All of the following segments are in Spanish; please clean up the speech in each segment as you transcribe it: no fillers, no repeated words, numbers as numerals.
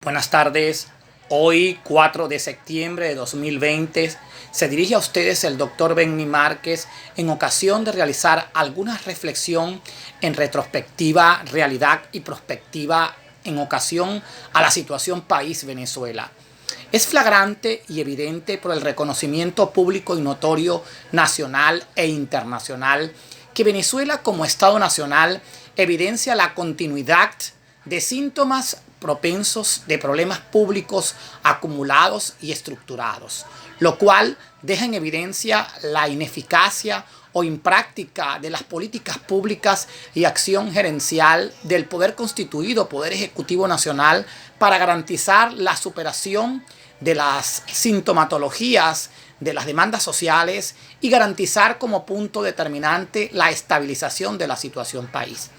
Buenas tardes. Hoy, 4 de septiembre de 2020, se dirige a ustedes el doctor Benny Márquez en ocasión de realizar alguna reflexión en retrospectiva, realidad y prospectiva en ocasión a la situación país Venezuela. Es flagrante y evidente por el reconocimiento público y notorio nacional e internacional que Venezuela como Estado nacional evidencia la continuidad de síntomas propensos de problemas públicos acumulados y estructurados, lo cual deja en evidencia la ineficacia o impráctica de las políticas públicas y acción gerencial del poder constituido, Poder Ejecutivo Nacional, para garantizar la superación de las sintomatologías de las demandas sociales y garantizar como punto determinante la estabilización de la situación país.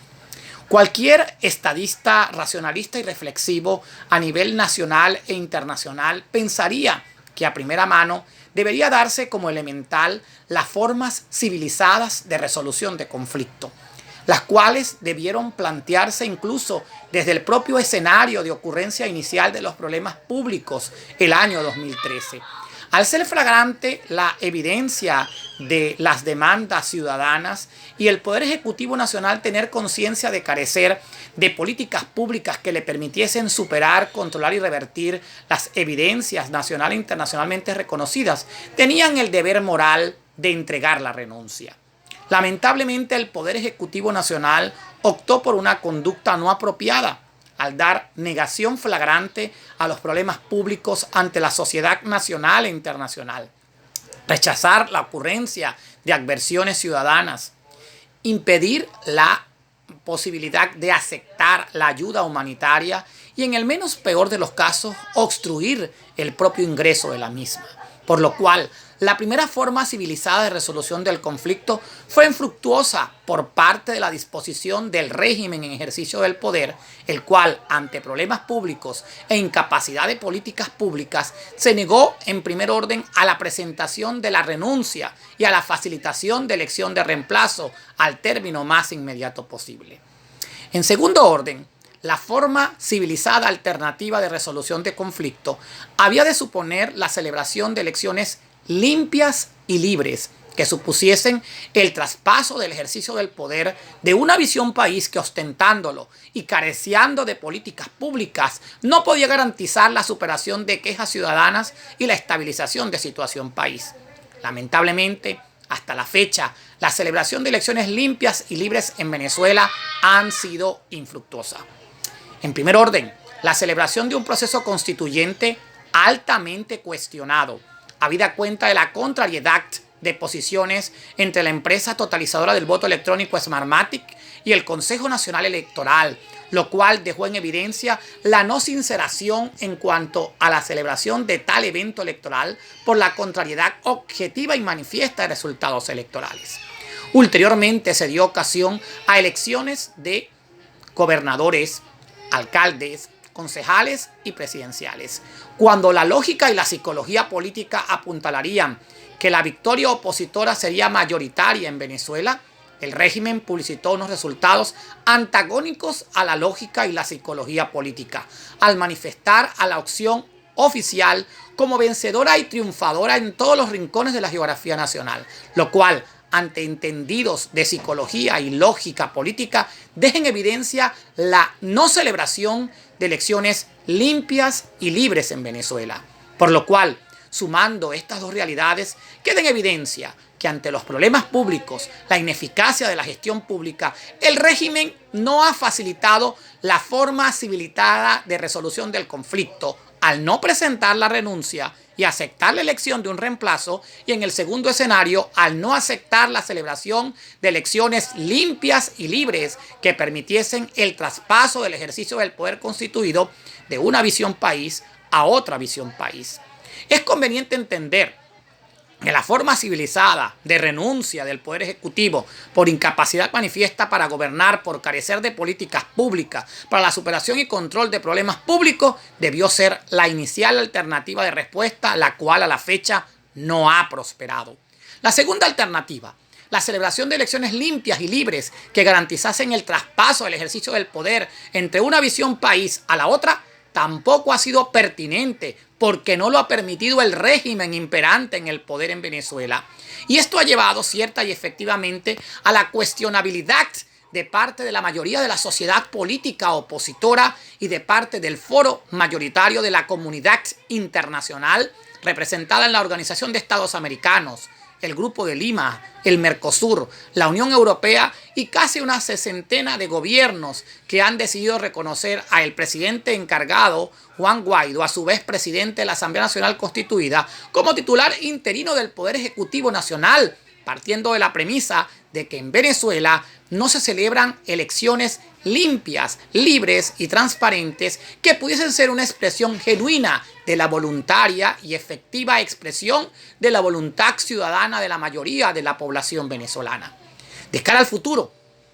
Cualquier estadista racionalista y reflexivo a nivel nacional e internacional pensaría que a primera mano debería darse como elemental las formas civilizadas de resolución de conflicto, las cuales debieron plantearse incluso desde el propio escenario de ocurrencia inicial de los problemas públicos el año 2013. Al ser flagrante la evidencia de las demandas ciudadanas y el Poder Ejecutivo Nacional tener conciencia de carecer de políticas públicas que le permitiesen superar, controlar y revertir las evidencias nacional e internacionalmente reconocidas, tenían el deber moral de entregar la renuncia. Lamentablemente, el Poder Ejecutivo Nacional optó por una conducta no apropiada al dar negación flagrante a los problemas públicos ante la sociedad nacional e internacional, rechazar la ocurrencia de adversiones ciudadanas, impedir la posibilidad de aceptar la ayuda humanitaria y, en el menos peor de los casos, obstruir el propio ingreso de la misma. Por lo cual, la primera forma civilizada de resolución del conflicto fue infructuosa por parte de la disposición del régimen en ejercicio del poder, el cual, ante problemas públicos e incapacidad de políticas públicas, se negó en primer orden a la presentación de la renuncia y a la facilitación de elección de reemplazo al término más inmediato posible. En segundo orden, la forma civilizada alternativa de resolución de conflicto había de suponer la celebración de elecciones limpias y libres que supusiesen el traspaso del ejercicio del poder de una visión país que, ostentándolo y careciendo de políticas públicas, no podía garantizar la superación de quejas ciudadanas y la estabilización de situación país. Lamentablemente, hasta la fecha, la celebración de elecciones limpias y libres en Venezuela han sido infructuosas. En primer orden, la celebración de un proceso constituyente altamente cuestionado, habida cuenta de la contrariedad de posiciones entre la empresa totalizadora del voto electrónico Smartmatic y el Consejo Nacional Electoral, lo cual dejó en evidencia la no sinceración en cuanto a la celebración de tal evento electoral por la contrariedad objetiva y manifiesta de resultados electorales. Ulteriormente se dio ocasión a elecciones de gobernadores, alcaldes, concejales y presidenciales, cuando la lógica y la psicología política apuntalarían que la victoria opositora sería mayoritaria en Venezuela, el régimen publicitó unos resultados antagónicos a la lógica y la psicología política, al manifestar a la opción oficial como vencedora y triunfadora en todos los rincones de la geografía nacional, lo cual, ante entendidos de psicología y lógica política, deja en evidencia la no celebración de elecciones limpias y libres en Venezuela. Por lo cual, sumando estas dos realidades, queda en evidencia que ante los problemas públicos, la ineficacia de la gestión pública, el régimen no ha facilitado la forma civilizada de resolución del conflicto al no presentar la renuncia y aceptar la elección de un reemplazo, y en el segundo escenario, al no aceptar la celebración de elecciones limpias y libres que permitiesen el traspaso del ejercicio del poder constituido de una visión país a otra visión país. Es conveniente entender que la forma civilizada de renuncia del Poder Ejecutivo por incapacidad manifiesta para gobernar, por carecer de políticas públicas para la superación y control de problemas públicos, debió ser la inicial alternativa de respuesta, la cual a la fecha no ha prosperado. La segunda alternativa, la celebración de elecciones limpias y libres que garantizasen el traspaso del ejercicio del poder entre una visión país a la otra, tampoco ha sido pertinente porque no lo ha permitido el régimen imperante en el poder en Venezuela. Y esto ha llevado cierta y efectivamente a la cuestionabilidad de parte de la mayoría de la sociedad política opositora y de parte del foro mayoritario de la comunidad internacional representada en la Organización de Estados Americanos, el Grupo de Lima, el Mercosur, la Unión Europea y casi una sesentena de gobiernos que han decidido reconocer al presidente encargado, Juan Guaidó, a su vez presidente de la Asamblea Nacional Constituida, como titular interino del Poder Ejecutivo Nacional, partiendo de la premisa de que en Venezuela no se celebran elecciones limpias, libres y transparentes que pudiesen ser una expresión genuina de la voluntaria y efectiva expresión de la voluntad ciudadana de la mayoría de la población venezolana. De cara al futuro,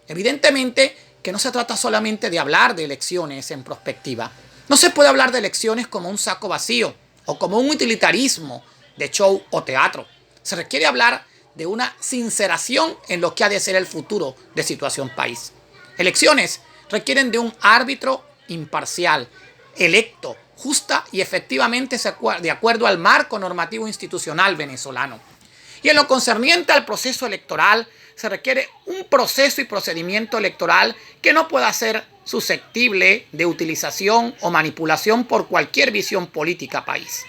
evidentemente que no se trata solamente de hablar de elecciones en prospectiva. No se puede hablar de elecciones como un saco vacío o como un utilitarismo de show o teatro. Se requiere hablar de una sinceración en lo que ha de ser el futuro de situación país. Elecciones requieren de un árbitro imparcial, electo, justa y efectivamente de acuerdo al marco normativo institucional venezolano. Y en lo concerniente al proceso electoral, se requiere un proceso y procedimiento electoral que no pueda ser susceptible de utilización o manipulación por cualquier visión política país.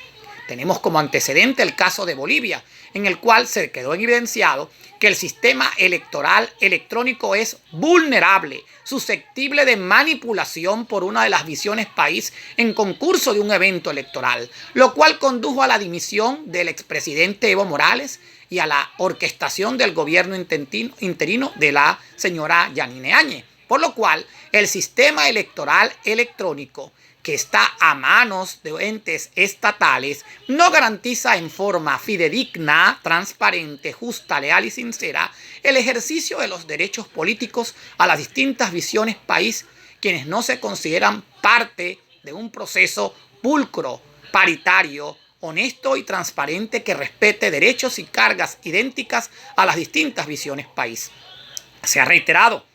Tenemos como antecedente el caso de Bolivia, en el cual se quedó evidenciado que el sistema electoral electrónico es vulnerable, susceptible de manipulación por una de las visiones país en concurso de un evento electoral, lo cual condujo a la dimisión del expresidente Evo Morales y a la orquestación del gobierno interino de la señora Yanine Áñez. Por lo cual, el sistema electoral electrónico que está a manos de entes estatales no garantiza en forma fidedigna, transparente, justa, leal y sincera el ejercicio de los derechos políticos a las distintas visiones país, quienes no se consideran parte de un proceso pulcro, paritario, honesto y transparente que respete derechos y cargas idénticas a las distintas visiones país. Se ha reiterado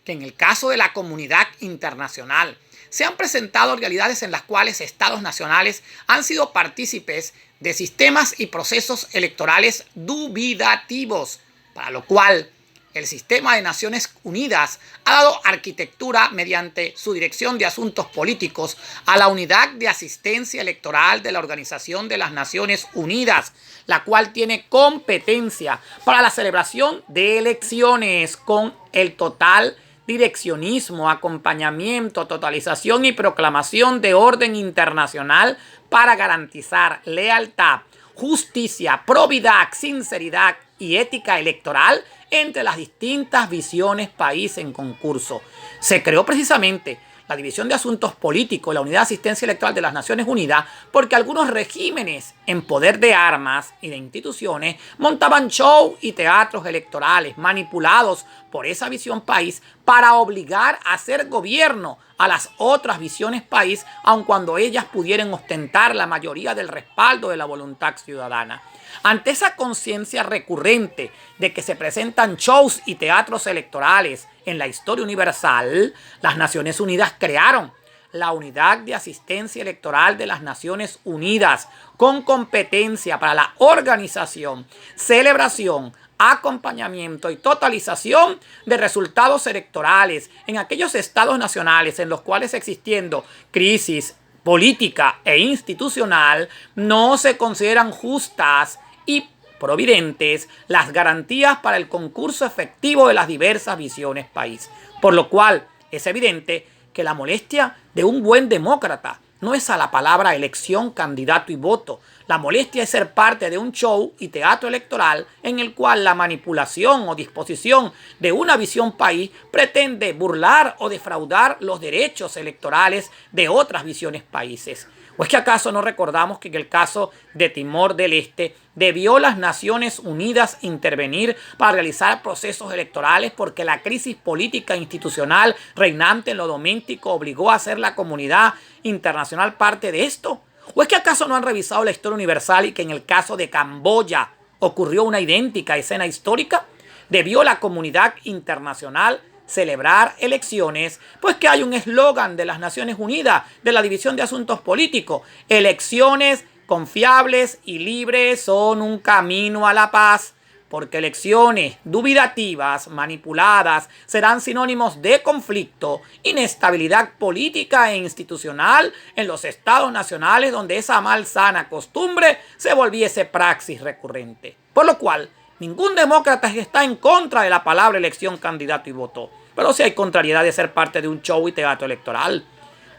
que en el caso de la comunidad internacional se han presentado realidades en las cuales estados nacionales han sido partícipes de sistemas y procesos electorales dubitativos, para lo cual el sistema de Naciones Unidas ha dado arquitectura mediante su Dirección de Asuntos Políticos a la Unidad de Asistencia Electoral de la Organización de las Naciones Unidas, la cual tiene competencia para la celebración de elecciones con el total direccionismo, acompañamiento, totalización y proclamación de orden internacional para garantizar lealtad, justicia, probidad, sinceridad y ética electoral entre las distintas visiones país en concurso. Se creó precisamente la División de Asuntos Políticos, la Unidad de Asistencia Electoral de las Naciones Unidas, porque algunos regímenes en poder de armas y de instituciones montaban show y teatros electorales manipulados por esa visión país para obligar a hacer gobierno a las otras visiones país, aun cuando ellas pudieran ostentar la mayoría del respaldo de la voluntad ciudadana. Ante esa conciencia recurrente de que se presentan shows y teatros electorales en la historia universal, las Naciones Unidas crearon la Unidad de Asistencia Electoral de las Naciones Unidas, con competencia para la organización, celebración, acompañamiento y totalización de resultados electorales en aquellos estados nacionales en los cuales, existiendo crisis política e institucional, no se consideran justas y providentes las garantías para el concurso efectivo de las diversas visiones país. Por lo cual es evidente que la molestia de un buen demócrata no es a la palabra elección, candidato y voto. La molestia es ser parte de un show y teatro electoral en el cual la manipulación o disposición de una visión país pretende burlar o defraudar los derechos electorales de otras visiones países. ¿O es que acaso no recordamos que en el caso de Timor del Este debió las Naciones Unidas intervenir para realizar procesos electorales porque la crisis política e institucional reinante en lo doméstico obligó a hacer la comunidad internacional parte de esto? ¿O es que acaso no han revisado la historia universal y que en el caso de Camboya ocurrió una idéntica escena histórica? ¿Debió la comunidad internacional celebrar elecciones, pues que hay un eslogan de las Naciones Unidas, de la División de Asuntos Políticos: elecciones confiables y libres son un camino a la paz, porque elecciones dubitativas, manipuladas, serán sinónimos de conflicto, inestabilidad política e institucional en los estados nacionales donde esa malsana costumbre se volviese praxis recurrente. Por lo cual, ningún demócrata está en contra de la palabra elección, candidato y voto. Pero sí hay contrariedad de ser parte de un show y teatro electoral.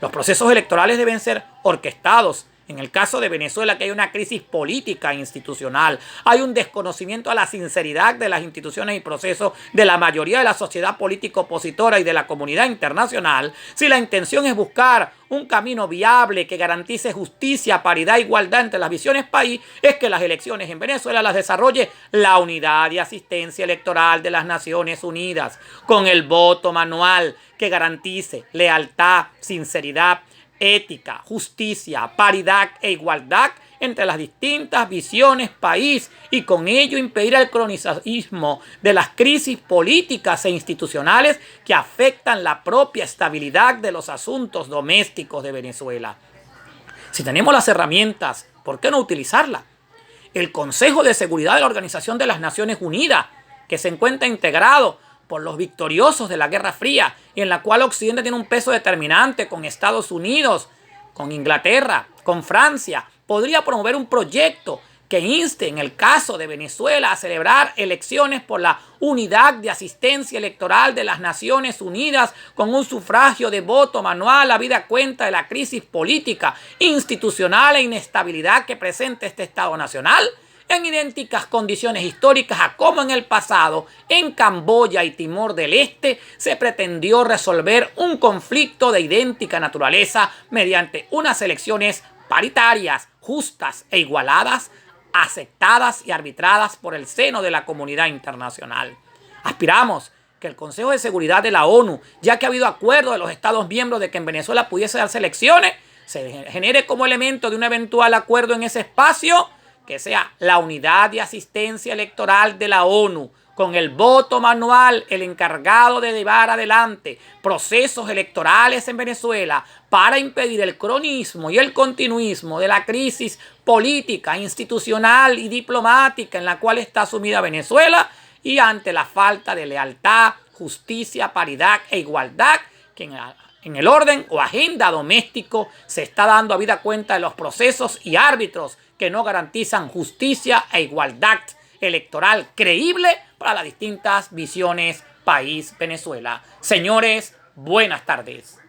Los procesos electorales deben ser orquestados. En el caso de Venezuela, que hay una crisis política e institucional, hay un desconocimiento a la sinceridad de las instituciones y procesos de la mayoría de la sociedad política opositora y de la comunidad internacional. Si la intención es buscar un camino viable que garantice justicia, paridad e igualdad entre las visiones país, es que las elecciones en Venezuela las desarrolle la Unidad de Asistencia Electoral de las Naciones Unidas, con el voto manual que garantice lealtad, sinceridad, ética, justicia, paridad e igualdad entre las distintas visiones país, y con ello impedir el cronicismo de las crisis políticas e institucionales que afectan la propia estabilidad de los asuntos domésticos de Venezuela. Si tenemos las herramientas, ¿por qué no utilizarlas? El Consejo de Seguridad de la Organización de las Naciones Unidas, que se encuentra integrado por los victoriosos de la Guerra Fría y en la cual Occidente tiene un peso determinante con Estados Unidos, con Inglaterra, con Francia, podría promover un proyecto que inste, en el caso de Venezuela, a celebrar elecciones por la Unidad de Asistencia Electoral de las Naciones Unidas con un sufragio de voto manual, habida cuenta de la crisis política, institucional e inestabilidad que presenta este Estado Nacional, en idénticas condiciones históricas a como en el pasado, en Camboya y Timor del Este, se pretendió resolver un conflicto de idéntica naturaleza mediante unas elecciones paritarias, justas e igualadas, aceptadas y arbitradas por el seno de la comunidad internacional. Aspiramos que el Consejo de Seguridad de la ONU, ya que ha habido acuerdo de los Estados miembros de que en Venezuela pudiese darse elecciones, se genere como elemento de un eventual acuerdo en ese espacio que sea la Unidad de Asistencia Electoral de la ONU, con el voto manual, el encargado de llevar adelante procesos electorales en Venezuela para impedir el cronismo y el continuismo de la crisis política, institucional y diplomática en la cual está sumida Venezuela, y ante la falta de lealtad, justicia, paridad e igualdad que en el orden o agenda doméstico se está dando habida cuenta de los procesos y árbitros que no garantizan justicia e igualdad electoral creíble para las distintas visiones país Venezuela. Señores, buenas tardes.